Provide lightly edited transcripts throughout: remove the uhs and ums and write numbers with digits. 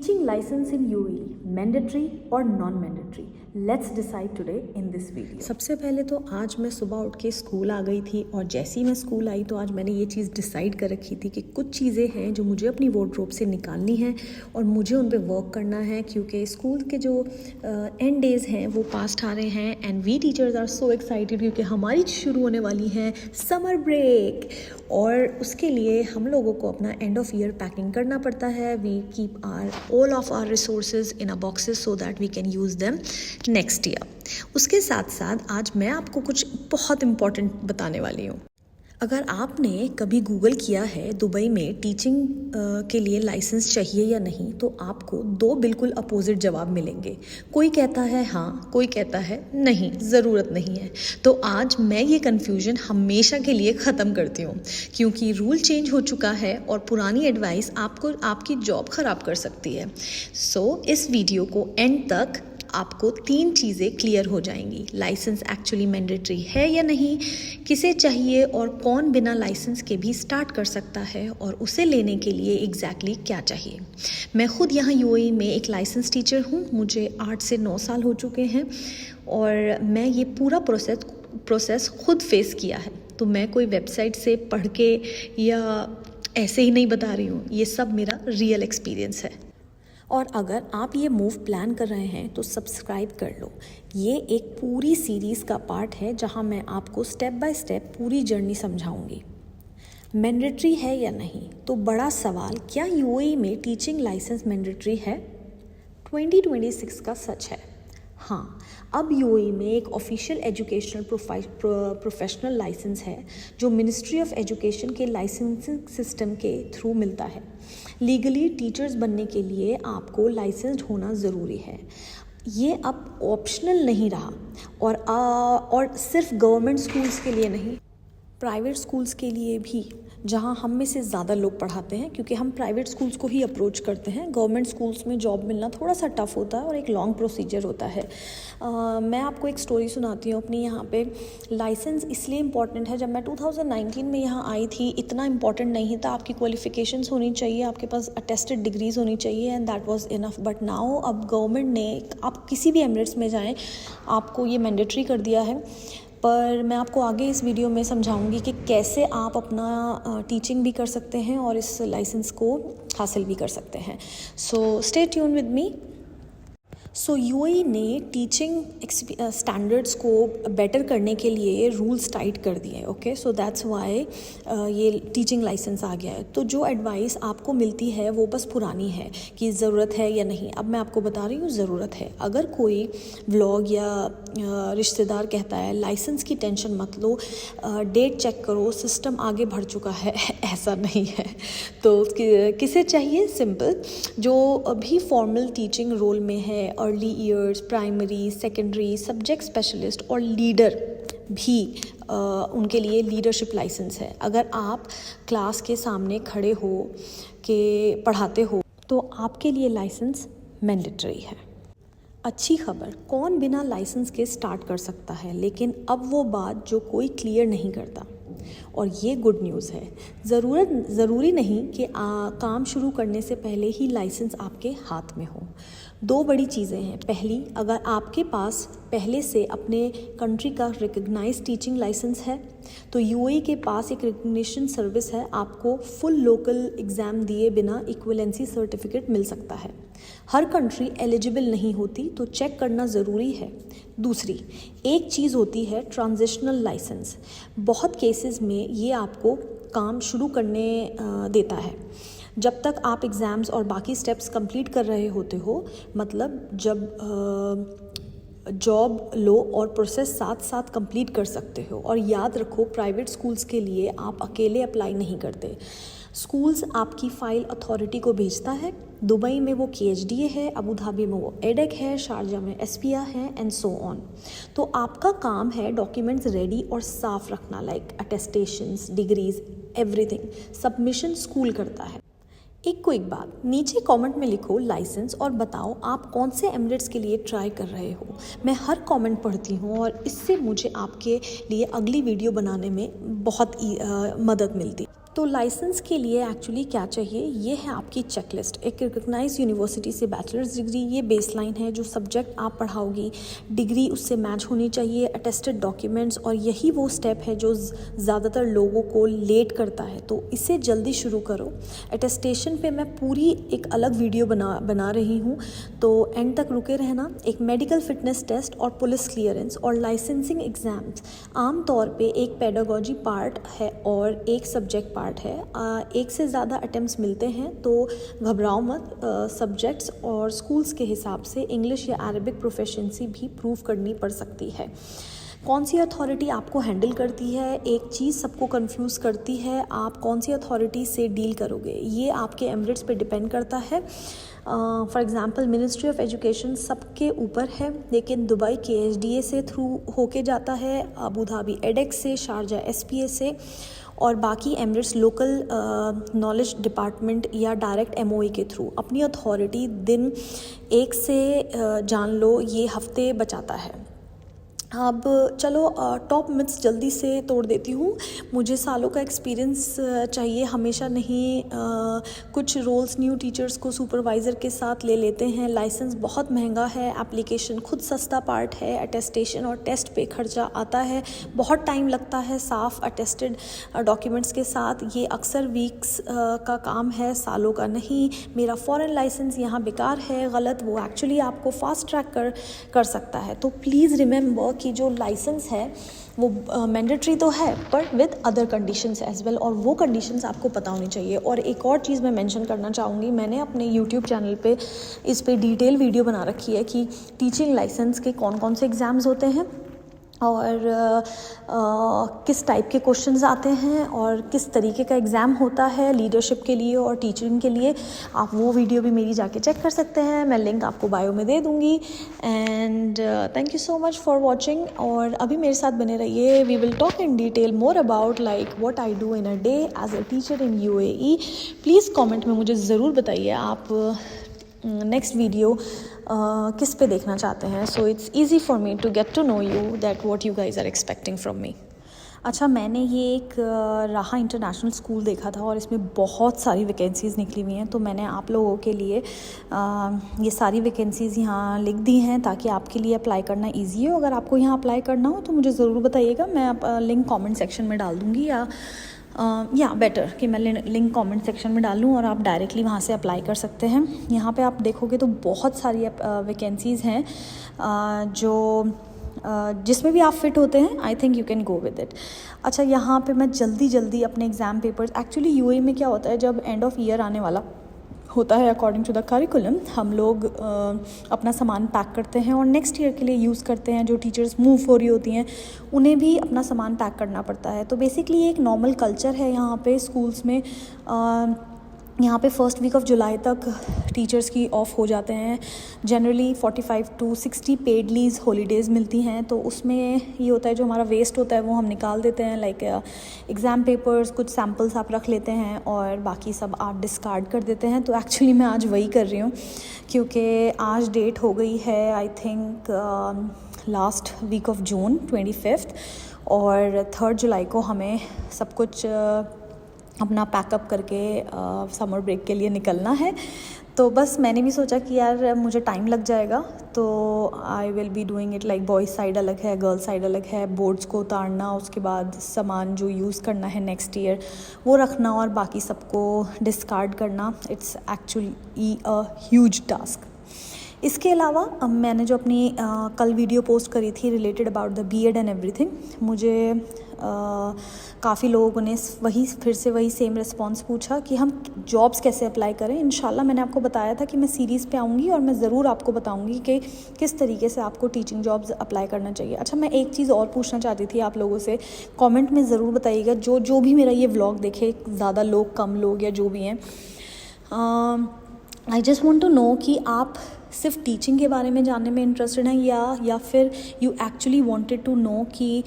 Teaching license in UAE, mandatory or non-mandatory? Let's decide today in this video. सबसे पहले तो आज मैं सुबह उठ के स्कूल आ गई थी और जैसे ही मैं स्कूल आई तो आज मैंने ये चीज़ डिसाइड कर रखी थी कि कुछ चीज़ें हैं जो मुझे अपनी वार्डरोब से निकालनी हैं और मुझे उन पे वर्क करना है, क्योंकि स्कूल के जो एंड डेज़ हैं वो पास्ट आ रहे हैं and we teachers are so excited क्योंकि हमारी शुरू होने वाली है समर ब्रेक और उसके लिए हम लोगों को अपना एंड ऑफ ईयर पैकिंग करना पड़ता है. We keep all of our resources in our boxes so that we can use them next year. उसके साथ साथ आज मैं आपको कुछ बहुत इम्पॉर्टेंट बताने वाली हूँ. अगर आपने कभी गूगल किया है दुबई में टीचिंग के लिए लाइसेंस चाहिए या नहीं, तो आपको दो बिल्कुल अपोजिट जवाब मिलेंगे. कोई कहता है हाँ, कोई कहता है नहीं, ज़रूरत नहीं है. तो आज मैं ये कन्फ्यूजन हमेशा के लिए ख़त्म करती हूँ, क्योंकि रूल चेंज हो चुका है और पुरानी एडवाइस आपको आपकी जॉब ख़राब कर सकती है. सो इस वीडियो को एंड तक आपको 3 चीज़ें क्लियर हो जाएंगी. लाइसेंस एक्चुअली मैंडेटरी है या नहीं, किसे चाहिए और कौन बिना लाइसेंस के भी स्टार्ट कर सकता है और उसे लेने के लिए एग्जैक्टली क्या चाहिए. मैं खुद यहाँ यूएई में एक लाइसेंस टीचर हूँ. मुझे 8 से 9 साल हो चुके हैं और मैं ये पूरा प्रोसेस खुद फेस किया है. तो मैं कोई वेबसाइट से पढ़ के या ऐसे ही नहीं बता रही हूँ, ये सब मेरा रियल एक्सपीरियंस है. और अगर आप ये मूव प्लान कर रहे हैं तो सब्सक्राइब कर लो. ये एक पूरी सीरीज़ का पार्ट है जहां मैं आपको स्टेप बाय स्टेप पूरी जर्नी समझाऊंगी. मैंडेटरी है या नहीं, तो बड़ा सवाल, क्या यूएई में टीचिंग लाइसेंस मैंडेटरी है? 2026 का सच है. हाँ, अब यूएई में एक ऑफिशियल एजुकेशनल प्रोफेशनल लाइसेंस है जो मिनिस्ट्री ऑफ एजुकेशन के लाइसेंसिंग सिस्टम के थ्रू मिलता है. लीगली टीचर्स बनने के लिए आपको लाइसेंस्ड होना ज़रूरी है. ये अब ऑप्शनल नहीं रहा और सिर्फ गवर्नमेंट स्कूल्स के लिए नहीं, प्राइवेट स्कूल्स के लिए भी, जहां हम में से ज़्यादा लोग पढ़ाते हैं, क्योंकि हम प्राइवेट स्कूल्स को ही अप्रोच करते हैं. गवर्नमेंट स्कूल्स में जॉब मिलना थोड़ा सा टफ होता है और एक लॉन्ग प्रोसीजर होता है. मैं आपको एक स्टोरी सुनाती हूँ अपनी. यहाँ पे लाइसेंस इसलिए इम्पॉर्टेंट है. जब मैं 2019 में यहाँ आई थी, इतना इम्पॉर्टेंट नहीं था. आपकी क्वालिफिकेशंस होनी चाहिए, आपके पास अटेस्टेड डिग्रीज होनी चाहिए and that was enough. But now अब गवर्नमेंट ने, आप किसी भी एमिरेट्स में जाएँ, आपको ये मैंडेटरी कर दिया है. पर मैं आपको आगे इस वीडियो में समझाऊंगी कि कैसे आप अपना टीचिंग भी कर सकते हैं और इस लाइसेंस को हासिल भी कर सकते हैं. So stay tune with me. So UAE ने टीचिंग स्टैंडर्ड्स को बेटर करने के लिए रूल्स टाइट कर दिए. ओके, सो दैट्स व्हाई ये टीचिंग लाइसेंस आ गया है. तो जो एडवाइस आपको मिलती है वो बस पुरानी है कि ज़रूरत है या नहीं. अब मैं आपको बता रही हूँ, ज़रूरत है. अगर कोई व्लॉग या रिश्तेदार कहता है लाइसेंस की टेंशन मत लो, डेट चेक करो, सिस्टम आगे बढ़ चुका है, ऐसा नहीं है. तो किसे चाहिए? सिंपल, जो अभी फॉर्मल टीचिंग रोल में है, early years, primary, secondary, subject specialist और लीडर भी, उनके लिए लीडरशिप लाइसेंस है. अगर आप क्लास के सामने खड़े हो के पढ़ाते हो तो आपके लिए लाइसेंस मैंडेटरी है. अच्छी खबर, कौन बिना लाइसेंस के स्टार्ट कर सकता है, लेकिन अब वो बात जो कोई क्लियर नहीं करता, और ये गुड न्यूज़ है. ज़रूरी नहीं कि काम शुरू करने से पहले ही लाइसेंस आपके हाथ में हो. 2 बड़ी चीज़ें हैं. पहली, अगर आपके पास पहले से अपने कंट्री का रिकग्नाइज टीचिंग लाइसेंस है तो यूएई के पास एक रिकग्निशन सर्विस है. आपको फुल लोकल एग्ज़ाम दिए बिना इक्विवेलेंसी सर्टिफिकेट मिल सकता है. हर कंट्री एलिजिबल नहीं होती, तो चेक करना ज़रूरी है. दूसरी एक चीज़ होती है ट्रांजिशनल लाइसेंस. बहुत केसेस में ये आपको काम शुरू करने देता है जब तक आप एग्ज़ाम्स और बाकी स्टेप्स कंप्लीट कर रहे होते हो. मतलब जब जॉब लो और प्रोसेस साथ साथ कंप्लीट कर सकते हो. और याद रखो, प्राइवेट स्कूल्स के लिए आप अकेले अप्लाई नहीं करते. स्कूल्स आपकी फ़ाइल अथॉरिटी को भेजता है. दुबई में वो KHDA है, अबू धाबी में वो एडेक है, शारजा में SPA है एंड सो ऑन. तो आपका काम है डॉक्यूमेंट्स रेडी और साफ रखना, like attestations, degrees, everything. Submission school करता है. एक को एक बात, नीचे कमेंट में लिखो लाइसेंस और बताओ आप कौन से एमिरेट्स के लिए ट्राई कर रहे हो. मैं हर कमेंट पढ़ती हूँ और इससे मुझे आपके लिए अगली वीडियो बनाने में बहुत मदद मिलती. तो लाइसेंस के लिए एक्चुअली क्या चाहिए, ये है आपकी चेकलिस्ट। एक रिकग्नाइज यूनिवर्सिटी से बैचलर्स डिग्री, ये बेसलाइन है। जो सब्जेक्ट आप पढ़ाओगी डिग्री उससे मैच होनी चाहिए, अटेस्टेड डॉक्यूमेंट्स, और यही वो स्टेप है जो ज़्यादातर लोगों को लेट करता है। तो इसे जल्दी शुरू करो। अटेस्टेशन पे मैं पूरी एक अलग वीडियो बना रही हूँ, तो एंड तक रुके रहना। एक मेडिकल फिटनेस टेस्ट और पुलिस क्लियरेंस और लाइसेंसिंग एग्ज़ाम्स आम तौर पे एक पेडागोजी पार्ट है और एक सब्जेक्ट पार्ट है। एक से ज़्यादा अटेम्प्ट्स मिलते हैं तो घबराओ मत। सब्जेक्ट्स और स्कूल्स के हिसाब से इंग्लिश या अरबिक प्रोफिशिएंसी भी प्रूव करनी पड़ सकती है। कौन सी अथॉरिटी आपको हैंडल करती है, एक चीज़ सबको कंफ्यूज करती है, आप कौन सी अथॉरिटी से डील करोगे, ये आपके एमरेट्स पे डिपेंड करता है। For example ministry of education सबके ऊपर है, लेकिन दुबई KSDA से थ्रू होके जाता है, अबू धाबी एडेक्स से, शारजा SPA से, और बाकी एमरेट्स लोकल नॉलेज डिपार्टमेंट या डायरेक्ट MOE के थ्रू। अपनी अथॉरिटी दिन 1 से जान लो, ये हफ्ते बचाता है। अब चलो टॉप मिथ्स जल्दी से तोड़ देती हूँ। मुझे सालों का एक्सपीरियंस चाहिए, हमेशा नहीं। कुछ रोल्स न्यू टीचर्स को सुपरवाइज़र के साथ ले लेते हैं। लाइसेंस बहुत महंगा है, एप्लीकेशन खुद सस्ता पार्ट है, अटेस्टेशन और टेस्ट पे खर्चा आता है, बहुत टाइम लगता है साफ अटेस्टेड डॉक्यूमेंट्स के साथ। ये अक्सर वीक्स का काम है, सालों का नहीं। मेरा फॉरेन लाइसेंस यहाँ बेकार है, गलत, वो एक्चुअली आपको फास्ट ट्रैक कर सकता है। तो प्लीज़ रिमेंबर कि जो लाइसेंस है वो मैंडेटरी तो है पर with other conditions as well, और वो कंडीशंस आपको पता होनी चाहिए। और एक और चीज़ मैं मेंशन करना चाहूँगी, मैंने अपने यूट्यूब चैनल पे इस पे डिटेल वीडियो बना रखी है कि टीचिंग लाइसेंस के कौन कौन से एग्ज़ाम्स होते हैं और किस टाइप के क्वेश्चंस आते हैं और किस तरीके का एग्ज़ाम होता है लीडरशिप के लिए और टीचिंग के लिए। आप वो वीडियो भी मेरी जाके चेक कर सकते हैं, मैं लिंक आपको बायो में दे दूँगी। And thank you so much for watching, और अभी मेरे साथ बने रहिए। We will talk in detail more about like what I do in a day as a teacher in UAE। Please comment में मुझे ज़रूर बताइए आप नेक्स्ट वीडियो किस पे देखना चाहते हैं, so it's easy for me to get to know you that what you guys are expecting from me. अच्छा, मैंने ये एक राहा इंटरनेशनल स्कूल देखा था और इसमें बहुत सारी वैकेंसीज़ निकली हुई हैं, तो मैंने आप लोगों के लिए ये सारी वैकेंसीज़ यहाँ लिख दी हैं ताकि आपके लिए अप्लाई करना इजी हो। अगर आपको यहाँ अप्लाई करना हो तो मुझे ज़रूर बताइएगा, मैं लिंक कमेंट सेक्शन में डाल दूँगी, या बेटर कि मैं लिंक कमेंट सेक्शन में डालूँ और आप डायरेक्टली वहाँ से अप्लाई कर सकते हैं। यहाँ पे आप देखोगे तो बहुत सारी वैकेंसीज़ हैं जो जिसमें भी आप फिट होते हैं। I think you can go with it. अच्छा, यहाँ पे मैं जल्दी अपने एग्ज़ाम पेपर्स, एक्चुअली UAE में क्या होता है, जब एंड ऑफ ईयर आने वाला होता है अकॉर्डिंग टू द करिकुलम, हम लोग अपना सामान पैक करते हैं और नेक्स्ट ईयर के लिए यूज़ करते हैं। जो टीचर्स मूव हो रही होती हैं उन्हें भी अपना सामान पैक करना पड़ता है। तो बेसिकली एक नॉर्मल कल्चर है यहाँ पे स्कूल्स में। यहाँ पे फर्स्ट वीक ऑफ जुलाई तक टीचर्स की ऑफ हो जाते हैं। Generally 45 to 60 paid leaves holidays मिलती हैं, तो उसमें ये होता है जो हमारा वेस्ट होता है वो हम निकाल देते हैं, लाइक एग्ज़ाम पेपर्स, कुछ सैम्पल्स आप रख लेते हैं और बाकी सब आप डिस्कार्ड कर देते हैं। तो एक्चुअली मैं आज वही कर रही हूँ क्योंकि आज डेट हो गई है I think last week of June 25 और 3 जुलाई को हमें सब कुछ अपना पैकअप करके समर ब्रेक के लिए निकलना है। तो बस मैंने भी सोचा कि यार मुझे टाइम लग जाएगा, तो I will be doing it like boys side अलग है, गर्ल्स साइड अलग है। बोर्ड्स को उतारना, उसके बाद सामान जो यूज़ करना है नेक्स्ट ईयर वो रखना और बाकी सबको डिस्कार्ड करना, it's actually a huge task. इसके अलावा मैंने जो अपनी कल वीडियो पोस्ट करी थी related about the B.Ed and everything, मुझे काफ़ी लोगों ने फिर से वही सेम रिस्पॉन्स पूछा कि हम जॉब्स कैसे अप्लाई करें। इंशाल्लाह मैंने आपको बताया था कि मैं सीरीज़ पे आऊँगी और मैं ज़रूर आपको बताऊँगी कि किस तरीके से आपको टीचिंग जॉब्स अप्लाई करना चाहिए। अच्छा, मैं एक चीज़ और पूछना चाहती थी आप लोगों से, कमेंट में ज़रूर बताइएगा जो भी मेरा ये व्लॉग देखे, ज़्यादा लोग कम लोग या जो भी हैं, I just want to know कि आप सिर्फ टीचिंग के बारे में जानने में इंटरेस्टेड हैं या फिर you actually wanted to know कि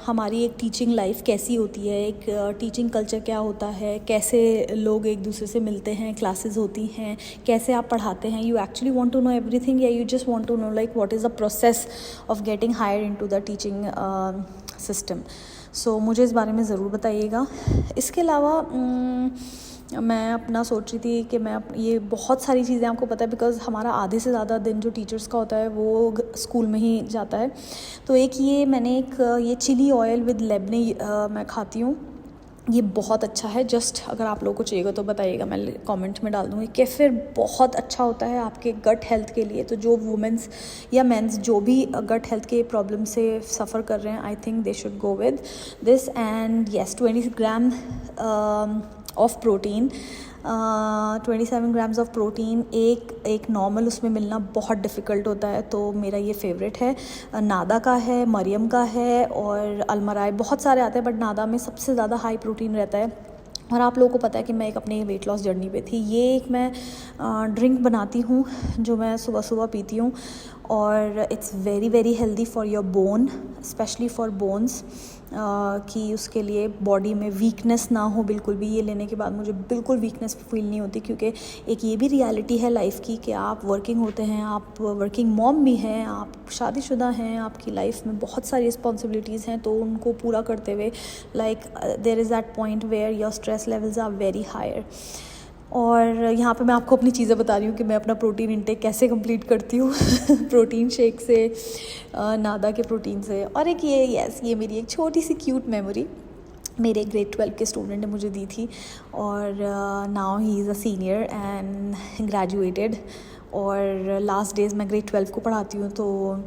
हमारी एक टीचिंग लाइफ कैसी होती है, एक टीचिंग कल्चर क्या होता है, कैसे लोग एक दूसरे से मिलते हैं, क्लासेस होती हैं, कैसे आप पढ़ाते हैं। You actually want to know everything या you just want to know like what is the process of getting hired into the teaching system. So मुझे इस बारे में ज़रूर बताइएगा। इसके अलावा मैं अपना सोच रही थी कि मैं ये बहुत सारी चीज़ें आपको पता है बिकॉज़ हमारा आधे से ज़्यादा दिन जो टीचर्स का होता है वो स्कूल में ही जाता है। तो मैंने ये चिली ऑयल विद लेबने मैं खाती हूँ, ये बहुत अच्छा है। जस्ट अगर आप लोगों को चाहिएगा तो बताइएगा, मैं कमेंट में डाल दूँगी। केफिर बहुत अच्छा होता है आपके गट हेल्थ के लिए, तो जो वुमेंस या मेंस जो भी गट हेल्थ के प्रॉब्लम से सफ़र कर रहे हैं, I think they should go with this. And yes 20 gram of protein, 27 grams of protein एक नॉर्मल उसमें मिलना बहुत डिफ़िकल्ट होता है। तो मेरा ये फेवरेट है, नादा का है, मरियम का है और अलमराई, बहुत सारे आते हैं बट नादा में सबसे ज़्यादा हाई प्रोटीन रहता है। और आप लोगों को पता है कि मैं एक अपने वेट लॉस जर्नी पे थी। ये एक मैं ड्रिंक बनाती हूँ जो मैं सुबह सुबह पीती हूँ और it's very very healthy for your bone, specially for bones, कि उसके लिए बॉडी में वीकनेस ना हो बिल्कुल भी। ये लेने के बाद मुझे बिल्कुल वीकनेस फील नहीं होती, क्योंकि एक ये भी रियलिटी है लाइफ की कि आप वर्किंग होते हैं, आप वर्किंग मॉम भी हैं, आप शादीशुदा हैं, आपकी लाइफ में बहुत सारी रिस्पॉन्सिबिलिटीज़ हैं। तो उनको पूरा करते हुए there is that point where your stress levels are very higher. और यहाँ पे मैं आपको अपनी चीज़ें बता रही हूँ कि मैं अपना प्रोटीन इंटेक कैसे कंप्लीट करती हूँ प्रोटीन शेक से, नादा के प्रोटीन से। और ये मेरी एक छोटी सी क्यूट मेमोरी मेरे ग्रेड 12 के स्टूडेंट ने मुझे दी थी, और now he is a senior and graduated. और लास्ट डेज़ मैं ग्रेड 12 को पढ़ाती हूँ, तो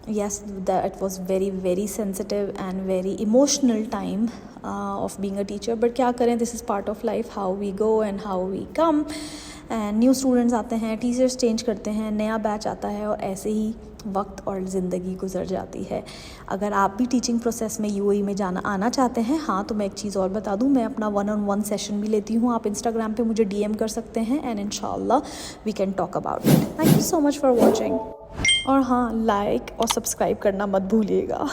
yes, that it was very very sensitive and very emotional time of being a teacher, but क्या करें, this is part of life, how we go and how we come, and new students आते हैं, teachers change करते हैं, नया batch आता है, और ऐसे ही वक्त और ज़िंदगी गुजर जाती है। अगर आप भी टीचिंग प्रोसेस में यूएई में आना चाहते हैं, हाँ, तो मैं एक चीज़ और बता दूँ, मैं अपना 1-on-1 सेशन भी लेती हूँ। आप इंस्टाग्राम पे मुझे DM कर सकते हैं एंड इंशाल्लाह we can talk about it. Thank you so much for watching. और हाँ, लाइक और सब्सक्राइब करना मत भूलिएगा।